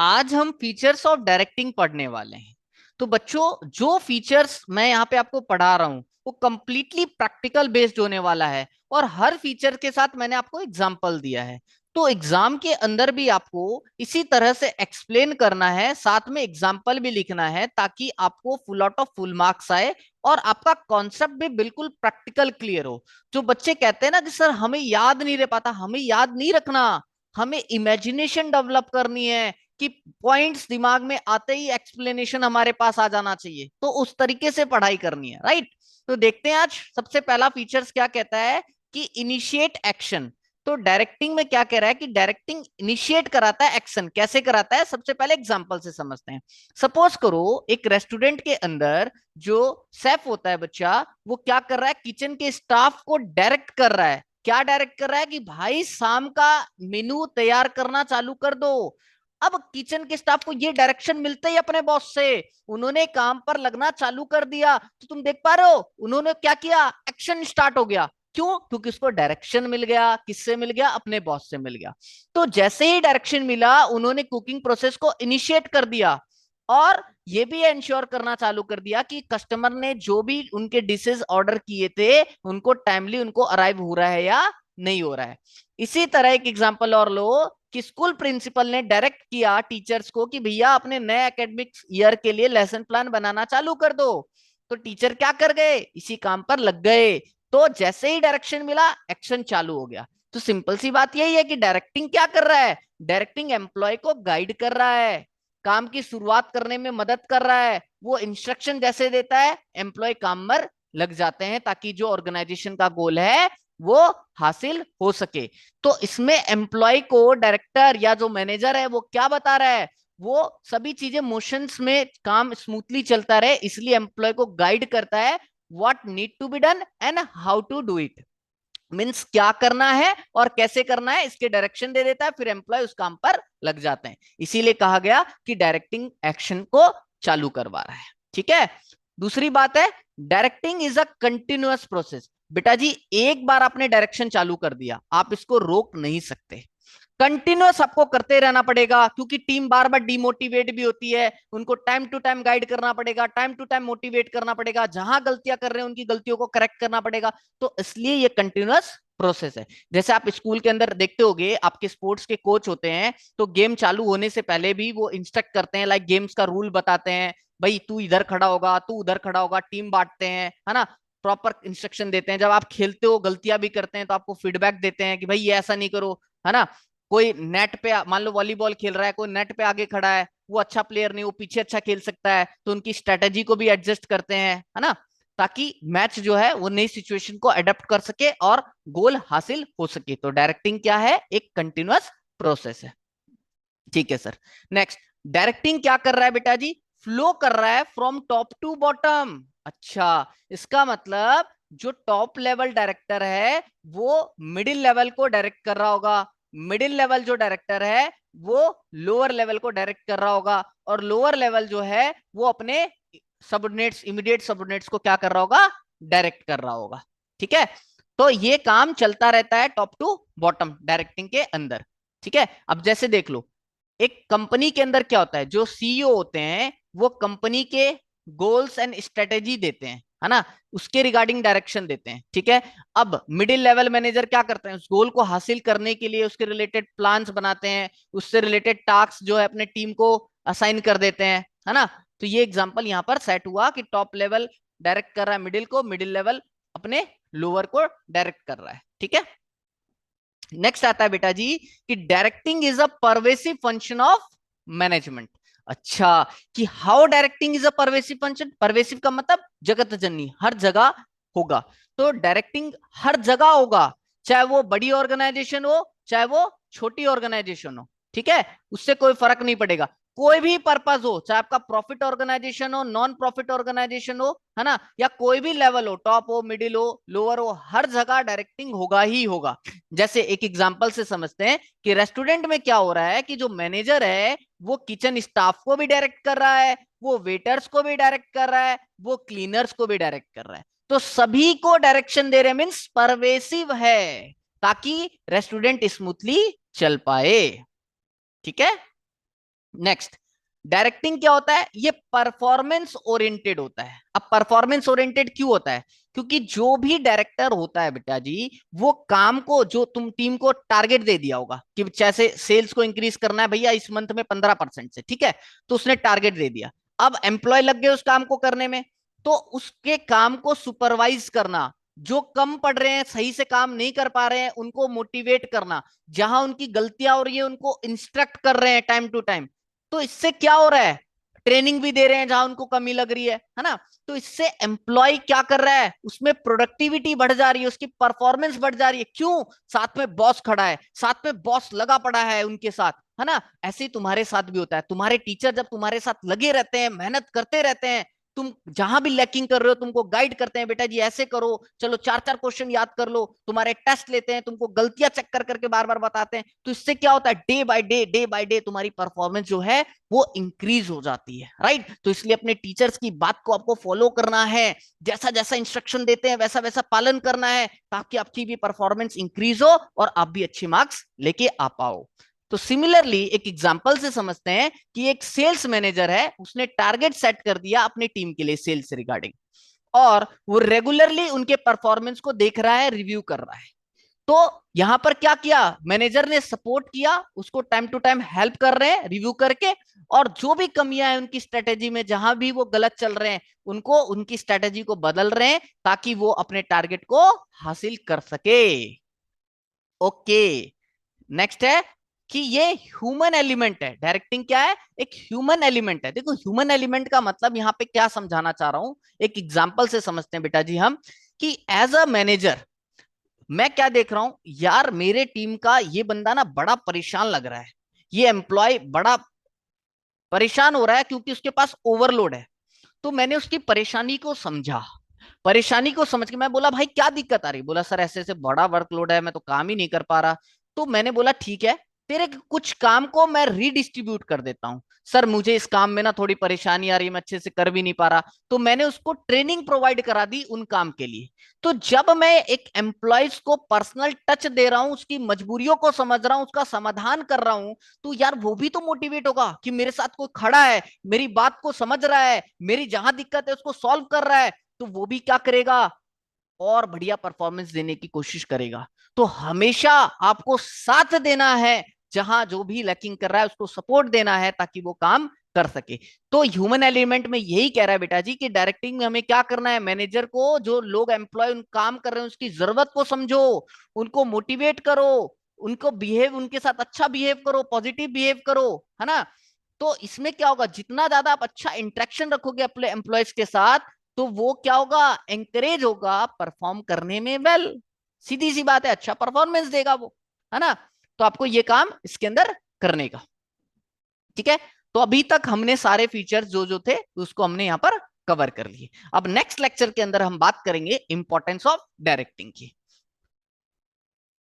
आज हम features of directing पढ़ने वाले हैं। तो बच्चों, जो फीचर्स मैं यहाँ पे आपको पढ़ा रहा हूँ वो कंप्लीटली प्रैक्टिकल बेस्ड होने वाला है, और हर फीचर के साथ मैंने आपको एग्जाम्पल दिया है। तो एग्जाम के अंदर भी आपको इसी तरह से एक्सप्लेन करना है, साथ में एग्जाम्पल भी लिखना है, ताकि आपको full out of full marks आए और आपका कॉन्सेप्ट भी बिल्कुल प्रैक्टिकल क्लियर हो। जो बच्चे कहते हैं ना कि सर हमें याद नहीं रह पाता, हमें याद नहीं रखना, हमें इमेजिनेशन डेवलप करनी है कि पॉइंट्स दिमाग में आते ही एक्सप्लेनेशन हमारे पास आ जाना चाहिए, तो उस तरीके से पढ़ाई करनी है, राइट। तो देखते हैं आज सबसे पहला फीचर्स क्या कहता है कि इनिशिएट एक्शन। तो डायरेक्टिंग में क्या कह रहा है कि डायरेक्टिंग इनिशिएट कराता है एक्शन। कैसे कराता है, सबसे पहले एग्जांपल से समझते हैं। सपोज करो एक रेस्टोरेंट के अंदर जो शेफ होता है बच्चा, वो क्या कर रहा है, किचन के स्टाफ को डायरेक्ट कर रहा है। क्या डायरेक्ट कर रहा है कि भाई शाम का मेनू तैयार करना चालू कर दो। अब किचन के स्टाफ को ये डायरेक्शन मिलते ही अपने बॉस से उन्होंने काम पर लगना चालू कर दिया। तो तुम देख पा रहे हो उन्होंने क्या किया, एक्शन स्टार्ट हो गया। क्यों? क्योंकि उसको डायरेक्शन मिल गया। किससे मिल गया? अपने बॉस से मिल गया। तो जैसे ही डायरेक्शन मिला उन्होंने कुकिंग प्रोसेस को इनिशिएट कर दिया, और ये भी इंश्योर करना चालू कर दिया कि कस्टमर ने जो भी उनके डिशेस ऑर्डर किए थे उनको टाइमली उनको अराइव हो रहा है या नहीं हो रहा है। इसी तरह एक एग्जांपल और लो कि स्कूल प्रिंसिपल ने डायरेक्ट किया टीचर्स को कि भैया अपने नए एकेडमिक ईयर के लिए लेसन प्लान बनाना चालू कर दो। तो टीचर क्या कर गए, इसी काम पर लग गए। तो जैसे ही डायरेक्शन मिला एक्शन चालू हो गया। तो सिंपल सी बात यही है कि डायरेक्टिंग क्या कर रहा है, डायरेक्टिंग एम्प्लॉय को गाइड कर रहा है, काम की शुरुआत करने में मदद कर रहा है। वो इंस्ट्रक्शन जैसे देता है एम्प्लॉय काम पर लग जाते हैं, ताकि जो ऑर्गेनाइजेशन का गोल है वो हासिल हो सके। तो इसमें एम्प्लॉय को डायरेक्टर या जो मैनेजर है वो क्या बता रहा है, वो सभी चीजें मोशंस में काम स्मूथली चलता रहे, इसलिए एम्प्लॉय को गाइड करता है what need to be done and how to do it. Means क्या करना है और कैसे करना है इसके डायरेक्शन दे देता है, फिर एम्प्लॉय उस काम पर लग जाते हैं। इसीलिए कहा गया कि डायरेक्टिंग एक्शन को चालू करवा रहा है। ठीक है। दूसरी बात है, directing is a continuous process. बेटा जी, एक बार आपने डायरेक्शन चालू कर दिया आप इसको रोक नहीं सकते। कंटिन्यूअस आपको करते रहना पड़ेगा, क्योंकि टीम बार बार डिमोटिवेट भी होती है। उनको टाइम टू टाइम गाइड करना पड़ेगा, टाइम टू टाइम मोटिवेट करना पड़ेगा, जहां गलतियां कर रहे हैं उनकी गलतियों को करेक्ट करना पड़ेगा। तो इसलिए ये कंटिन्यूअस प्रोसेस है। जैसे आप स्कूल के अंदर देखते होगे, आपके स्पोर्ट्स के कोच होते हैं, तो गेम चालू होने से पहले भी वो इंस्ट्रक्ट करते हैं, लाइक गेम्स का रूल बताते हैं। भाई तू इधर खड़ा होगा, तू उधर खड़ा होगा, टीम बांटते हैं, है ना। प्रॉपर इंस्ट्रक्शन देते हैं। जब आप खेलते हो गलतियां भी करते हैं तो आपको फीडबैक देते हैं कि भाई ये ऐसा नहीं करो, है ना। कोई नेट पे, मान लो वॉलीबॉल खेल रहा है, कोई नेट पे आगे खड़ा है, वो अच्छा प्लेयर नहीं, वो पीछे अच्छा खेल सकता है, तो उनकी स्ट्रेटेजी को भी एडजस्ट करते हैं, है ना, ताकि मैच जो है वो नई सिचुएशन को अडेप्ट कर सके और गोल हासिल हो सके। तो डायरेक्टिंग क्या है, एक कंटिन्यूअस प्रोसेस है। ठीक है सर। नेक्स्ट, डायरेक्टिंग क्या कर रहा है बेटा जी, फ्लो कर रहा है फ्रॉम टॉप टू बॉटम। अच्छा, इसका मतलब जो टॉप लेवल डायरेक्टर है वो मिडिल लेवल को डायरेक्ट कर रहा होगा, मिडिल लेवल जो डायरेक्टर है वो लोअर लेवल को डायरेक्ट कर रहा होगा, और लोअर लेवल जो है वो अपने सबऑर्डिनेट्स, इमीडिएट सबऑर्डिनेट्स को क्या कर रहा होगा, डायरेक्ट कर रहा होगा। ठीक है। तो ये काम चलता रहता है टॉप टू बॉटम डायरेक्टिंग के अंदर। ठीक है। अब जैसे देख लो, एक कंपनी के अंदर क्या होता है, जो सीईओ होते हैं वो कंपनी के गोल्स एंड स्ट्रेटेजी देते हैं, है ना, उसके रिगार्डिंग डायरेक्शन देते हैं। ठीक है। अब मिडिल लेवल मैनेजर क्या करते हैं, उस गोल को हासिल करने के लिए उसके रिलेटेड प्लान्स बनाते हैं, उससे रिलेटेड टास्क जो है अपने टीम को असाइन कर देते हैं, है ना। तो ये एग्जांपल यहाँ पर सेट हुआ कि टॉप लेवल डायरेक्ट कर रहा है मिडिल को, मिडिल लेवल अपने लोअर को डायरेक्ट कर रहा है। ठीक है। नेक्स्ट आता है बेटा जी कि directing is a pervasive function of management. अच्छा, कि how directing is a pervasive function. Pervasive का मतलब जगत जननी, हर जगह होगा। तो डायरेक्टिंग हर जगह होगा, चाहे वो बड़ी ऑर्गेनाइजेशन हो चाहे वो छोटी ऑर्गेनाइजेशन हो। ठीक है। उससे कोई फर्क नहीं पड़ेगा, कोई भी पर्पस हो, चाहे आपका प्रॉफिट ऑर्गेनाइजेशन हो, नॉन प्रॉफिट ऑर्गेनाइजेशन हो, है ना, या कोई भी लेवल हो, टॉप हो, मिडिल हो, लोअर हो, हर जगह डायरेक्टिंग होगा ही होगा। जैसे एक एग्जांपल से समझते हैं कि रेस्टोरेंट में क्या हो रहा है कि जो मैनेजर है वो किचन स्टाफ को भी डायरेक्ट कर रहा है, वो वेटर्स को भी डायरेक्ट कर रहा है, वो क्लीनर्स को भी डायरेक्ट कर रहा है। तो सभी को डायरेक्शन दे रहे, मीन्स परवेसिव है, ताकि रेस्टोरेंट स्मूथली चल पाए। ठीक है। नेक्स्ट, डायरेक्टिंग क्या होता है? ये परफॉर्मेंस ओरिएंटेड होता है। अब परफॉर्मेंस ओरिएंटेड क्यों होता है? क्योंकि जो भी डायरेक्टर होता है बेटा जी, वो काम को, जो तुम टीम को टारगेट दे दिया होगा कि जैसे सेल्स को इंक्रीज करना है भैया इस मंथ में 15% से, ठीक है, तो उसने टारगेट दे दिया। अब एम्प्लॉय लग गए उस काम को करने में, तो उसके काम को सुपरवाइज करना, जो कम पढ़ रहे हैं, सही से काम नहीं कर पा रहे हैं, उनको मोटिवेट करना, जहां उनकी गलतियां हो रही है उनको इंस्ट्रक्ट कर रहे हैं टाइम टू टाइम। तो इससे क्या हो रहा है? ट्रेनिंग भी दे रहे हैं जहां उनको कमी लग रही है ना? तो इससे एम्प्लॉय क्या कर रहा है, उसमें प्रोडक्टिविटी बढ़ जा रही है, उसकी परफॉर्मेंस बढ़ जा रही है। क्यों? साथ में बॉस खड़ा है, साथ में बॉस लगा पड़ा है उनके साथ, है ना? ऐसे ही तुम्हारे साथ भी होता है। तुम्हारे टीचर जब तुम्हारे साथ लगे रहते हैं, मेहनत करते रहते हैं, तुम जहां भी लैकिंग कर रहे हो तुमको गाइड करते हैं, बेटा जी ऐसे करो, चलो चार चार क्वेश्चन याद कर लो, तुम्हारे टेस्ट लेते हैं, तुमको गलतियां चेक कर करके बार बार बताते हैं। तो इससे क्या होता है? डे बाय डे तुम्हारी परफॉर्मेंस जो है वो इंक्रीज हो जाती है, राइट? तो इसलिए अपने टीचर्स की बात को आपको फॉलो करना है, जैसा जैसा इंस्ट्रक्शन देते हैं वैसा वैसा पालन करना है, ताकि आपकी भी परफॉर्मेंस इंक्रीज हो और आप भी अच्छे मार्क्स लेके आ पाओ। तो सिमिलरली एक एग्जांपल से समझते हैं कि एक सेल्स मैनेजर है, उसने टारगेट सेट कर दिया अपनी टीम के लिए सेल्स से रिगार्डिंग, और वो रेगुलरली उनके परफॉर्मेंस को देख रहा है, रिव्यू कर रहा है। तो यहां पर क्या किया? मैनेजर ने सपोर्ट किया उसको, टाइम टू टाइम हेल्प कर रहे हैं रिव्यू करके, और जो भी कमियां हैं उनकी स्ट्रेटेजी में, जहां भी वो गलत चल रहे हैं, उनको उनकी स्ट्रेटेजी को बदल रहे हैं ताकि वो अपने टारगेट को हासिल कर सके। ओके। नेक्स्ट है कि ये ह्यूमन एलिमेंट है। डायरेक्टिंग क्या है? एक ह्यूमन एलिमेंट है। देखो ह्यूमन एलिमेंट का मतलब यहां पे क्या समझाना चाह रहा हूं, एक एग्जांपल से समझते हैं बेटा जी हम, कि एज अ मैनेजर मैं क्या देख रहा हूं, यार मेरे टीम का ये बंदा ना बड़ा परेशान लग रहा है, ये एम्प्लॉय बड़ा परेशान हो रहा है क्योंकि उसके पास ओवरलोड है। तो मैंने उसकी परेशानी को समझा, परेशानी को समझ के मैं बोला भाई क्या दिक्कत आ रही? बोला सर ऐसे ऐसे बड़ा वर्कलोड है, मैं तो काम ही नहीं कर पा रहा। तो मैंने बोला ठीक है, तेरे कुछ काम को मैं रीडिस्ट्रीब्यूट कर देता हूँ। सर मुझे इस काम में ना थोड़ी परेशानी आ रही है, मैं अच्छे से कर भी नहीं पा रहा। तो मैंने उसको ट्रेनिंग प्रोवाइड करा दी उन काम के लिए। तो जब मैं एक एम्प्लॉयज को पर्सनल टच दे रहा हूं, उसकी मजबूरियों को समझ रहा हूं, उसका समाधान कर रहा हूं, तो यार वो भी तो मोटिवेट होगा कि मेरे साथ कोई खड़ा है, मेरी बात को समझ रहा है, मेरी जहां दिक्कत है उसको सॉल्व कर रहा है। तो वो भी क्या करेगा? और बढ़िया परफॉर्मेंस देने की कोशिश करेगा। तो हमेशा आपको साथ देना है, जहां जो भी लैकिंग कर रहा है उसको सपोर्ट देना है ताकि वो काम कर सके। तो ह्यूमन एलिमेंट में यही कह रहा है बेटा जी कि डायरेक्टिंग में हमें क्या करना है? मैनेजर को, जो लोग एम्प्लॉय उन काम कर रहे हैं उसकी जरूरत को समझो, उनको मोटिवेट करो, उनको बिहेव, उनके साथ अच्छा बिहेव करो, पॉजिटिव बिहेव करो, है ना? तो इसमें क्या होगा, जितना ज्यादा आप अच्छा इंटरेक्शन रखोगे अपने एम्प्लॉयज के साथ, तो वो क्या होगा? एंकरेज होगा परफॉर्म करने में। वेल, सीधी सी बात है, अच्छा परफॉर्मेंस देगा वो, है ना? तो आपको ये काम इसके अंदर करने का, ठीक है? तो अभी तक हमने सारे फीचर्स जो जो थे उसको हमने यहाँ पर कवर कर लिए। अब नेक्स्ट लेक्चर के अंदर हम बात करेंगे इंपॉर्टेंस ऑफ डायरेक्टिंग की।